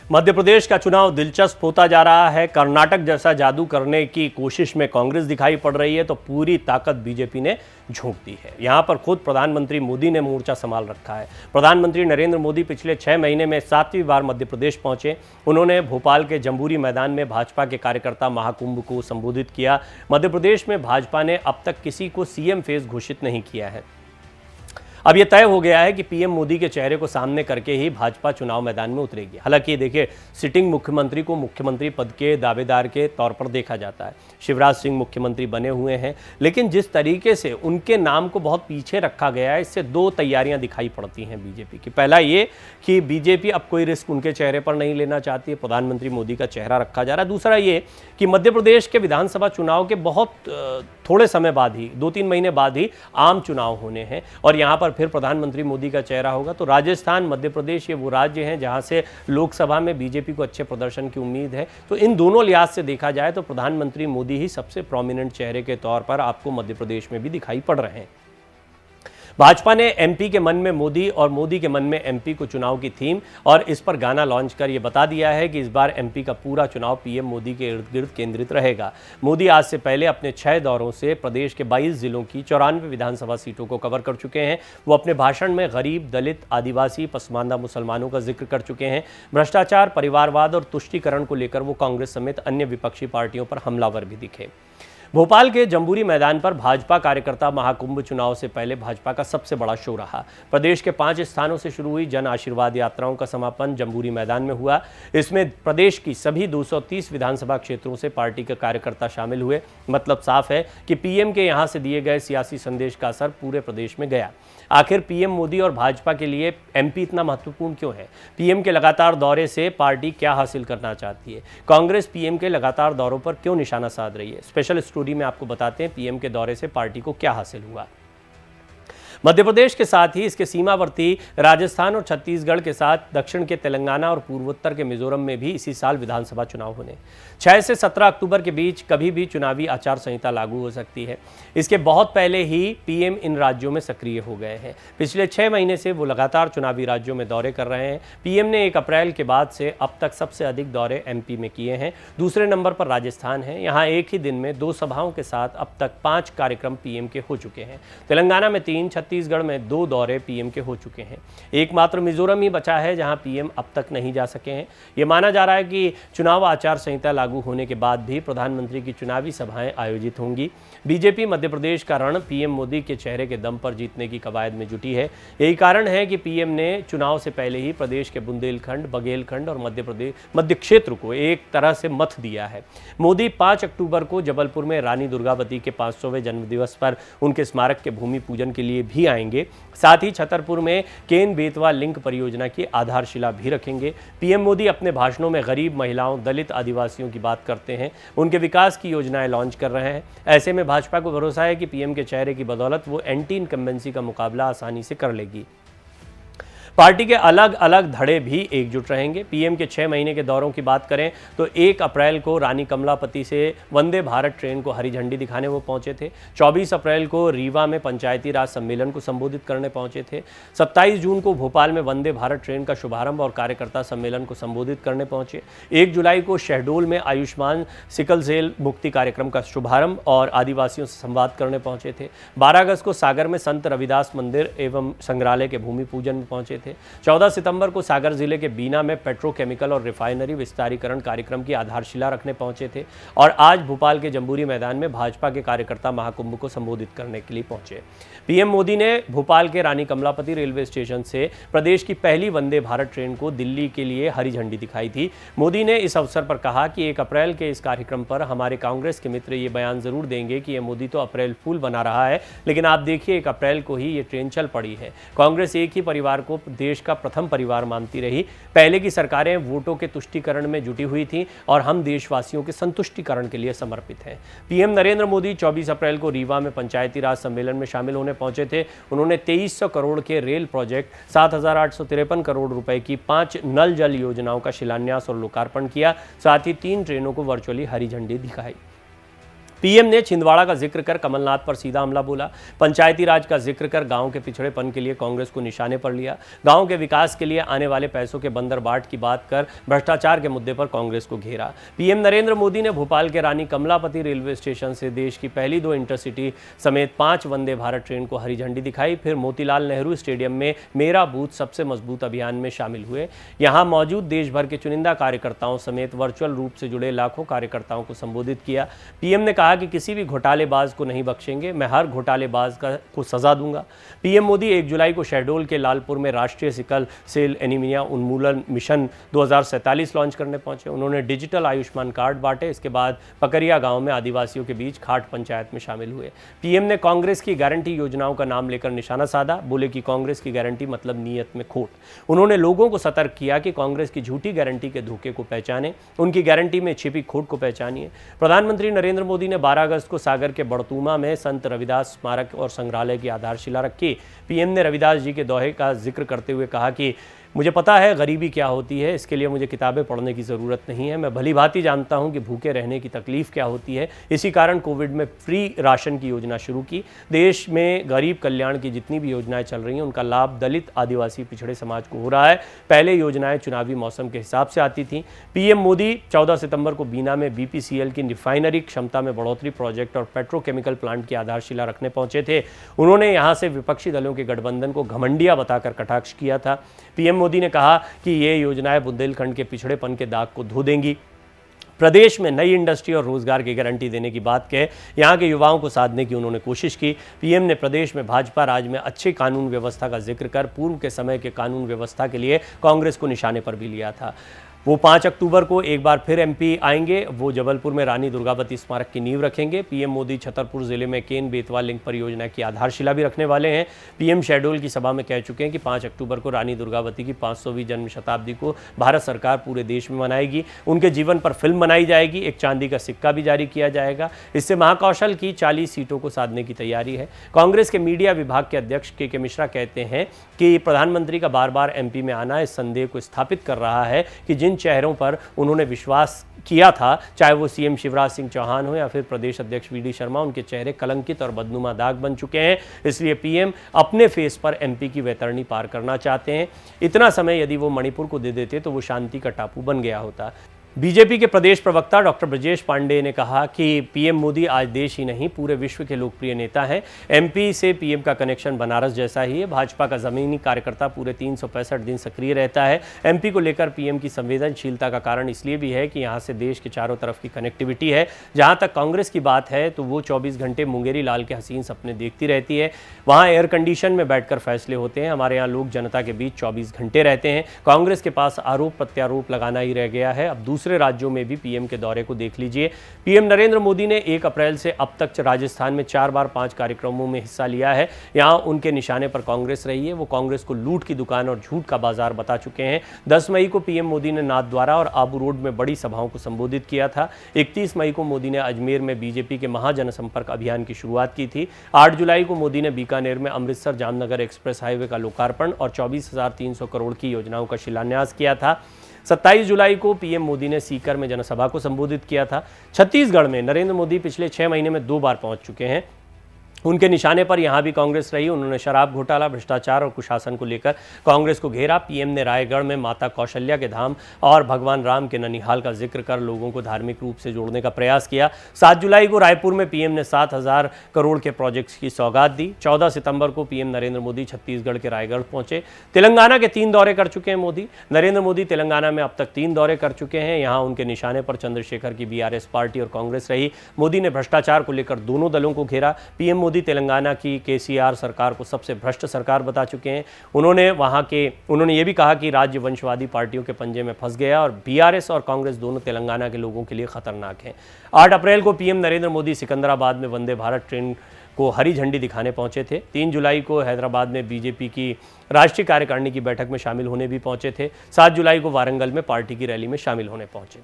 मध्य प्रदेश का चुनाव दिलचस्प होता जा रहा है। कर्नाटक जैसा जादू करने की कोशिश में कांग्रेस दिखाई पड़ रही है तो पूरी ताकत बीजेपी ने झोंक दी है। यहां पर खुद प्रधानमंत्री मोदी ने मोर्चा संभाल रखा है। प्रधानमंत्री नरेंद्र मोदी पिछले 6 महीने में 7वीं बार मध्य प्रदेश पहुंचे। उन्होंने भोपाल के जम्बूरी मैदान में भाजपा के कार्यकर्ता महाकुंभ को संबोधित किया। मध्य प्रदेश में भाजपा ने अब तक किसी को सीएम फेस घोषित नहीं किया है। अब यह तय हो गया है कि पीएम मोदी के चेहरे को सामने करके ही भाजपा चुनाव मैदान में उतरेगी। हालांकि देखिए, सिटिंग मुख्यमंत्री को मुख्यमंत्री पद के दावेदार के तौर पर देखा जाता है। शिवराज सिंह मुख्यमंत्री बने हुए हैं, लेकिन जिस तरीके से उनके नाम को बहुत पीछे रखा गया है, इससे दो तैयारियां दिखाई पड़ती हैं बीजेपी की। पहला ये कि बीजेपी अब कोई रिस्क उनके चेहरे पर नहीं लेना चाहती है, प्रधानमंत्री मोदी का चेहरा रखा जा रहा है। दूसरा ये कि मध्य प्रदेश के विधानसभा चुनाव के बहुत थोड़े समय बाद ही, 2-3 महीने बाद ही आम चुनाव होने हैं और यहाँ पर फिर प्रधानमंत्री मोदी का चेहरा होगा। तो राजस्थान, मध्य प्रदेश, ये वो राज्य हैं जहाँ से लोकसभा में बीजेपी को अच्छे प्रदर्शन की उम्मीद है। तो इन दोनों लिहाज से देखा जाए तो प्रधानमंत्री मोदी ही सबसे प्रोमिनेंट चेहरे के तौर पर आपको मध्य प्रदेश में भी दिखाई पड़ रहे हैं। भाजपा ने एमपी के मन में मोदी और मोदी के मन में एमपी को चुनाव की थीम और इस पर गाना लॉन्च कर यह बता दिया है कि इस बार एमपी का पूरा चुनाव पीएम मोदी के इर्द गिर्द केंद्रित रहेगा। मोदी आज से पहले अपने 6 दौरों से प्रदेश के 22 जिलों की 94 विधानसभा सीटों को कवर कर चुके हैं। वो अपने भाषण में गरीब, दलित, आदिवासी, पसमानदा मुसलमानों का जिक्र कर चुके हैं। भ्रष्टाचार, परिवारवाद और तुष्टीकरण को लेकर वो कांग्रेस समेत अन्य विपक्षी पार्टियों पर हमलावर भी दिखे। भोपाल के जम्बूरी मैदान पर भाजपा कार्यकर्ता महाकुंभ चुनाव से पहले भाजपा का सबसे बड़ा शो रहा। प्रदेश के 5 स्थानों से शुरू हुई जन आशीर्वाद यात्राओं का समापन जम्बूरी मैदान में हुआ। इसमें प्रदेश की सभी 230 विधानसभा क्षेत्रों से पार्टी के कार्यकर्ता शामिल हुए। मतलब साफ है कि पीएम के यहां से दिए गए सियासी संदेश का असर पूरे प्रदेश में गया। आखिर पीएम मोदी और भाजपा के लिए एमपी इतना महत्वपूर्ण क्यों है? पीएम के लगातार दौरे से पार्टी क्या हासिल करना चाहती है? कांग्रेस पीएम के लगातार दौरों पर क्यों निशाना साध रही है? स्पेशल स्टोरी में आपको बताते हैं पीएम के दौरे से पार्टी को क्या हासिल हुआ। मध्य प्रदेश के साथ ही इसके सीमावर्ती राजस्थान और छत्तीसगढ़ के साथ दक्षिण के तेलंगाना और पूर्वोत्तर के मिजोरम में भी इसी साल विधानसभा चुनाव होने। 6 से 17 अक्टूबर के बीच कभी भी चुनावी आचार संहिता लागू हो सकती है। इसके बहुत पहले ही पीएम इन राज्यों में सक्रिय हो गए हैं। पिछले 6 महीने से वो लगातार चुनावी राज्यों में दौरे कर रहे हैं। पीएम ने 1 अप्रैल के बाद से अब तक सबसे अधिक दौरे एमपी में किए हैं। दूसरे नंबर पर राजस्थान है। यहाँ एक ही दिन में 2 सभाओं के साथ अब तक 5 कार्यक्रम पीएम के हो चुके हैं। तेलंगाना में 3, छत्तीसगढ़ में 2 दौरे पीएम के हो चुके हैं। एकमात्र मिजोरम ही बचा है जहां पीएम अब तक नहीं जा सके हैं। यह माना जा रहा है कि चुनाव आचार संहिता लागू होने के बाद भी प्रधानमंत्री की चुनावी सभाएं आयोजित होंगी। बीजेपी मध्य प्रदेश का रण पीएम मोदी के चेहरे के दम पर जीतने की कवायद में जुटी है। यही कारण है कि पीएम ने चुनाव से पहले ही प्रदेश के बुंदेलखंड, बघेलखंड और मध्य क्षेत्र को एक तरह से मथ दिया है। मोदी 5 अक्टूबर को जबलपुर में रानी दुर्गावती के 500वें जन्मदिवस पर उनके स्मारक के भूमि पूजन के लिए भी आएंगे। साथ ही छतरपुर में केन बेतवा लिंक परियोजना की आधारशिला भी रखेंगे। पीएम मोदी अपने भाषणों में गरीब, महिलाओं, दलित, आदिवासियों की बात करते हैं। उनके विकास की योजनाएं लॉन्च कर रहे हैं। ऐसे में भाजपा को भरोसा है कि पीएम के चेहरे की बदौलत वो एंटी इनकम्बेंसी का मुकाबला आसानी से कर लेगी। पार्टी के अलग अलग धड़े भी एकजुट रहेंगे। पीएम के 6 महीने के दौरों की बात करें तो 1 अप्रैल को रानी कमलापति से वंदे भारत ट्रेन को हरी झंडी दिखाने वो पहुंचे थे। 24 अप्रैल को रीवा में पंचायती राज सम्मेलन को संबोधित करने पहुंचे थे। 27 जून को भोपाल में वंदे भारत ट्रेन का शुभारंभ और कार्यकर्ता सम्मेलन को संबोधित करने पहुंचे। 1 जुलाई को शहडोल में आयुष्मान सिकल सेल मुक्ति कार्यक्रम का शुभारंभ और आदिवासियों से संवाद करने पहुंचे थे। 12 अगस्त को सागर में संत रविदास मंदिर एवं संग्रहालय के भूमि पूजन में पहुंचे थे। 14 सितंबर को सागर जिले के बीना में पेट्रोकेमिकल और रिफाइनरी विस्तारीकरण कार्यक्रम की आधारशिला रखने पहुंचे थे और आज भोपाल के जम्बूरी मैदान में भाजपा के कार्यकर्ता महाकुंभ को संबोधित करने के लिए पहुंचे। पीएम मोदी ने भोपाल के रानी कमलापति रेलवे स्टेशन से प्रदेश की पहली वंदे भारत ट्रेन को दिल्ली के लिए हरी झंडी दिखाई थी। मोदी ने इस अवसर पर कहा कि 1 अप्रैल के इस कार्यक्रम पर हमारे कांग्रेस के मित्र ये बयान जरूर देंगे कि ये मोदी तो अप्रैल फूल बना रहा है, लेकिन आप देखिए 1 अप्रैल को ही ये ट्रेन चल पड़ी है। कांग्रेस एक ही परिवार को देश का प्रथम परिवार मानती रही। पहले की सरकारें वोटों के तुष्टीकरण में जुटी हुई थीं और हम देशवासियों के संतुष्टिकरण के लिए समर्पित हैं। पीएम नरेंद्र मोदी 24 अप्रैल को रीवा में पंचायती राज सम्मेलन में शामिल होने पहुंचे थे। उन्होंने 2300 करोड़ के रेल प्रोजेक्ट, 7,853 करोड़ रुपए की 5 नल जल योजनाओं का शिलान्यास और लोकार्पण किया। साथ ही 3 ट्रेनों को वर्चुअली हरी झंडी दिखाई। पीएम ने छिंदवाड़ा का जिक्र कर कमलनाथ पर सीधा हमला बोला। पंचायती राज का जिक्र कर गांव के पिछड़ेपन के लिए कांग्रेस को निशाने पर लिया। गांव के विकास के लिए आने वाले पैसों के बंदरबाट की बात कर भ्रष्टाचार के मुद्दे पर कांग्रेस को घेरा। पीएम नरेंद्र मोदी ने भोपाल के रानी कमलापति रेलवे स्टेशन से देश की पहली 2 इंटरसिटी समेत 5 वंदे भारत ट्रेन को हरी झंडी दिखाई। फिर मोतीलाल नेहरू स्टेडियम में मेरा बूथ सबसे मजबूत अभियान में शामिल हुए। यहां मौजूद देश भर के चुनिंदा कार्यकर्ताओं समेत वर्चुअल रूप से जुड़े लाखों कार्यकर्ताओं को संबोधित किया। पीएम ने कहा कि किसी भी घोटालेबाज को नहीं बख्शेंगे, मैं हर घोटालेबाज को सजा दूंगा। पीएम मोदी 1 जुलाई को शहडोल के लालपुर में राष्ट्रीय सिकल सेल एनीमिया उन्मूलन मिशन 2047 लॉन्च करने पहुंचे। उन्होंने डिजिटल आयुष्मान कार्ड बांटे। इसके बाद पकरिया गांव में आदिवासियों के बीच खाट पंचायत में शामिल हुए। पीएम ने कांग्रेस की गारंटी योजनाओं का नाम लेकर निशाना साधा। बोले कि कांग्रेस की गारंटी मतलब नीयत में खोट। उन्होंने लोगों को सतर्क किया कि कांग्रेस की झूठी गारंटी के धोखे को पहचाने, उनकी गारंटी में छिपी खोट को पहचानिए। प्रधानमंत्री नरेंद्र मोदी ने 12 अगस्त को सागर के बड़तूमा में संत रविदास स्मारक और संग्रहालय की आधारशिला रखी। पीएम ने रविदास जी के दोहे का जिक्र करते हुए कहा कि मुझे पता है गरीबी क्या होती है, इसके लिए मुझे किताबें पढ़ने की ज़रूरत नहीं है। मैं भली भांति जानता हूं कि भूखे रहने की तकलीफ़ क्या होती है। इसी कारण कोविड में फ्री राशन की योजना शुरू की। देश में गरीब कल्याण की जितनी भी योजनाएं चल रही हैं उनका लाभ दलित, आदिवासी, पिछड़े समाज को हो रहा है। पहले योजनाएं चुनावी मौसम के हिसाब से आती थीं। पीएम मोदी 14 सितंबर को बीना में बीपीसीएल की रिफाइनरी क्षमता में बढ़ोतरी प्रोजेक्ट और पेट्रोकेमिकल प्लांट की आधारशिला रखने पहुंचे थे। उन्होंने यहां से विपक्षी दलों के गठबंधन को घमंडिया बताकर कटाक्ष किया था। पीएम मोदी ने कहा कि ये योजनाएं बुंदेलखंड के पिछड़ेपन के दाग को धो देंगी। प्रदेश में नई इंडस्ट्री और रोजगार की गारंटी देने की बात कहे यहाँ के युवाओं को साधने की उन्होंने कोशिश की। पीएम ने प्रदेश में भाजपा राज में अच्छी कानून व्यवस्था का जिक्र कर पूर्व के समय के कानून व्यवस्था के लिए कांग्रेस को निशाने पर भी लिया था। वो 5 अक्टूबर को एक बार फिर एमपी आएंगे। वो जबलपुर में रानी दुर्गावती स्मारक की नींव रखेंगे। पीएम मोदी छतरपुर जिले में केन बेतवा लिंक परियोजना की आधारशिला भी रखने वाले हैं। पीएम शहडोल की सभा में कह चुके हैं कि 5 अक्टूबर को रानी दुर्गावती की 500वीं जन्म शताब्दी को भारत सरकार पूरे देश में मनाएगी। उनके जीवन पर फिल्म बनाई जाएगी। एक चांदी का सिक्का भी जारी किया जाएगा। इससे महाकौशल की 40 सीटों को साधने की तैयारी है। कांग्रेस के मीडिया विभाग के अध्यक्ष के मिश्रा कहते हैं कि प्रधानमंत्री का बार बार एमपी में आना इस संदेह को स्थापित कर रहा है कि जिन चेहरों पर उन्होंने विश्वास किया था, चाहे वो सीएम शिवराज सिंह चौहान हो या फिर प्रदेश अध्यक्ष वीडी शर्मा, उनके चेहरे कलंकित और बदनुमा दाग बन चुके हैं। इसलिए पीएम अपने फेस पर एमपी की वैतरणी पार करना चाहते हैं। इतना समय यदि वो मणिपुर को दे देते तो वो शांति का टापू बन गया होता। बीजेपी के प्रदेश प्रवक्ता डॉक्टर ब्रजेश पांडेय ने कहा कि पीएम मोदी आज देश ही नहीं पूरे विश्व के लोकप्रिय नेता हैं। एमपी से पीएम का कनेक्शन बनारस जैसा ही है। भाजपा का जमीनी कार्यकर्ता पूरे 365 दिन सक्रिय रहता है। एमपी को लेकर पीएम की संवेदनशीलता का कारण इसलिए भी है कि यहाँ से देश के चारों तरफ की कनेक्टिविटी है। जहाँ तक कांग्रेस की बात है तो वो 24 घंटे मुंगेरी लाल के हसीन सपने देखती रहती है। वहाँ एयर कंडीशन में बैठकर फैसले होते हैं। हमारे यहाँ लोग जनता के बीच 24 घंटे रहते हैं। कांग्रेस के पास आरोप प्रत्यारोप लगाना ही रह गया है। अब दूसरे राज्यों में भी पीएम के दौरे को देख लीजिए। पीएम नरेंद्र मोदी ने 1 अप्रैल से अब तक राजस्थान में 4 बार 5 कार्यक्रमों में हिस्सा लिया है। यहां उनके निशाने पर कांग्रेस रही है। वो कांग्रेस को लूट की दुकान और झूठ का बाजार बता चुके हैं। 10 मई को पीएम मोदी ने नाथद्वारा और आबू रोड में बड़ी सभाओं को संबोधित किया था। 31 मई को मोदी ने अजमेर में बीजेपी के महाजनसंपर्क अभियान की शुरुआत की थी। 8 जुलाई को मोदी ने बीकानेर में अमृतसर जामनगर एक्सप्रेस हाईवे का लोकार्पण और 24,300 करोड़ की योजनाओं का शिलान्यास किया था। 27 जुलाई को पीएम मोदी ने सीकर में जनसभा को संबोधित किया था। छत्तीसगढ़ में नरेंद्र मोदी पिछले 6 महीने में 2 बार पहुंच चुके हैं। उनके निशाने पर यहां भी कांग्रेस रही। उन्होंने शराब घोटाला, भ्रष्टाचार और कुशासन को लेकर कांग्रेस को घेरा। पीएम ने रायगढ़ में माता कौशल्या के धाम और भगवान राम के ननिहाल का जिक्र कर लोगों को धार्मिक रूप से जोड़ने का प्रयास किया। 7 जुलाई को रायपुर में पीएम ने 7,000 करोड़ के प्रोजेक्ट्स की सौगात दी। 14 सितंबर को पीएम नरेंद्र मोदी छत्तीसगढ़ के रायगढ़ पहुंचे। तेलंगाना के 3 दौरे कर चुके हैं मोदी। नरेंद्र मोदी तेलंगाना में अब तक 3 दौरे कर चुके हैं। यहाँ उनके निशाने पर चंद्रशेखर की बीआरएस पार्टी और कांग्रेस रही। मोदी ने भ्रष्टाचार को लेकर दोनों दलों को घेरा। पीएम मोदी तेलंगाना की केसीआर सरकार को सबसे भ्रष्ट सरकार बता चुके हैं। उन्होंने ये भी कहा कि राज्य वंशवादी पार्टियों के पंजे में फंस गया और बीआरएस और कांग्रेस दोनों तेलंगाना के लोगों के लिए खतरनाक हैं। 8 अप्रैल को पीएम नरेंद्र मोदी सिकंदराबाद में वंदे भारत ट्रेन को हरी झंडी दिखाने पहुंचे थे। 3 जुलाई को हैदराबाद में बीजेपी की राष्ट्रीय कार्यकारिणी की बैठक में शामिल होने भी पहुंचे थे। 7 जुलाई को वारंगल में पार्टी की रैली में शामिल होने पहुंचे।